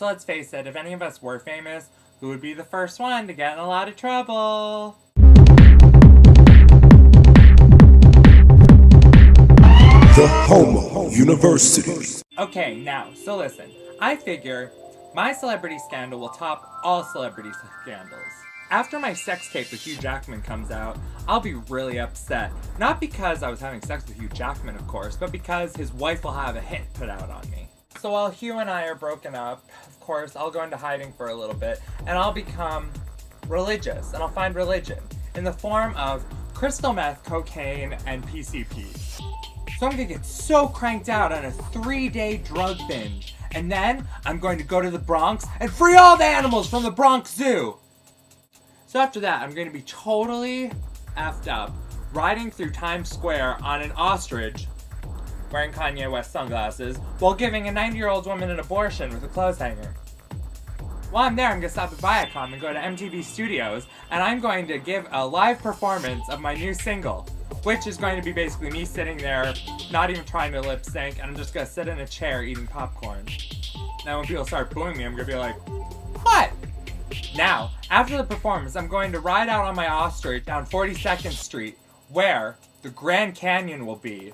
So let's face it, if any of us were famous, who would be the first one to get in a lot of trouble? TheHomoUniversity. Okay, now, so listen. I figure my celebrity scandal will top all celebrity scandals. After my sex tape with Hugh Jackman comes out, I'll be really upset. Not because I was having sex with Hugh Jackman, of course, but because his wife will have a hit put out on me. So while Hugh and I are broken up, of course, I'll go into hiding for a little bit, and I'll become religious, and I'll find religion in the form of crystal meth, cocaine, and PCP. So I'm gonna get so cranked out on a 3-day drug binge, and then I'm going to go to the Bronx and free all the animals from the Bronx Zoo! So after that, I'm going to be totally effed up, riding through Times Square on an ostrich, wearing Kanye West sunglasses, while giving a 90-year-old woman an abortion with a clothes hanger. While I'm there, I'm going to stop at Viacom and go to MTV Studios, and I'm going to give a live performance of my new single, which is going to be basically me sitting there, not even trying to lip sync, and I'm just going to sit in a chair eating popcorn. Now when people start booing me, I'm going to be like, what? Now, after the performance, I'm going to ride out on my ostrich down 42nd Street, where the Grand Canyon will be.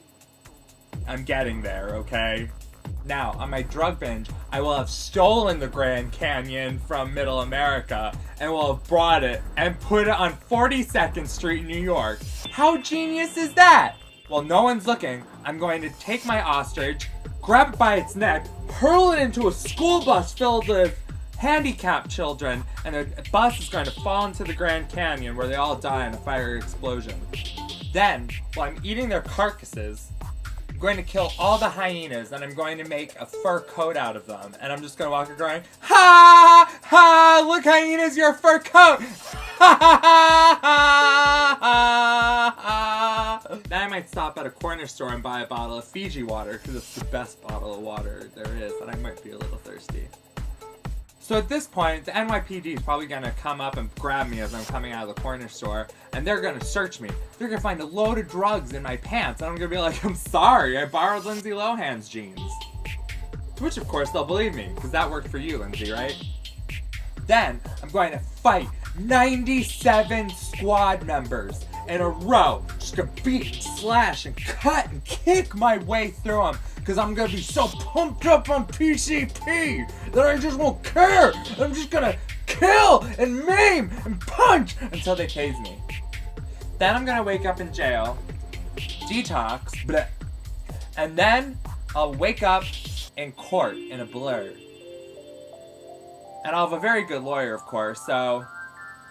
I'm getting there, okay? Now, on my drug binge, I will have stolen the Grand Canyon from Middle America and will have brought it and put it on 42nd Street, New York. How genius is that? While no one's looking, I'm going to take my ostrich, grab it by its neck, hurl it into a school bus filled with handicapped children, and the bus is going to fall into the Grand Canyon where they all die in a fiery explosion. Then, while I'm eating their carcasses, I'm going to kill all the hyenas, and I'm going to make a fur coat out of them, and I'm just going to walk around, ha ha, look hyenas, your fur coat, ha ha ha ha ha. Then I might stop at a corner store and buy a bottle of Fiji water, because it's the best bottle of water there is, and I might be a little thirsty. So at this point, the NYPD is probably going to come up and grab me as I'm coming out of the corner store, and they're going to search me. They're going to find a load of drugs in my pants, and I'm going to be like, I'm sorry, I borrowed Lindsay Lohan's jeans. To which, of course, they'll believe me, because that worked for you, Lindsay, right? Then, I'm going to fight 97 squad members in a row. Just going to beat, and slash, and cut, and kick my way through them. Because I'm going to be so pumped up on PCP that I just won't care. I'm just going to kill and maim and punch until they tase me. Then I'm going to wake up in jail, detox, bleh, and then I'll wake up in court in a blur. And I'll have a very good lawyer, of course, so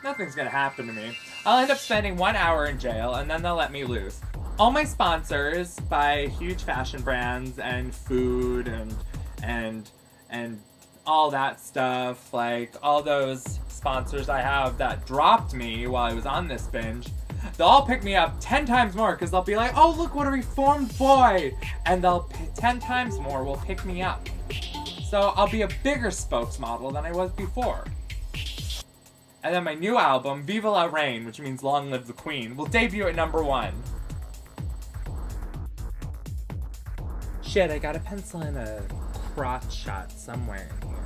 nothing's going to happen to me. I'll end up spending 1 hour in jail, and then they'll let me loose. All my sponsors buy huge fashion brands and food and all that stuff, like all those sponsors I have that dropped me while I was on this binge, they'll all pick me up 10 times more because they'll be like, oh look what a reformed boy, and they'll 10 times more will pick me up. So I'll be a bigger spokesmodel than I was before. And then my new album, Viva La Reine, which means Long Live the Queen, will debut at #1. Shit, I gotta pencil in a crotch shot somewhere in here.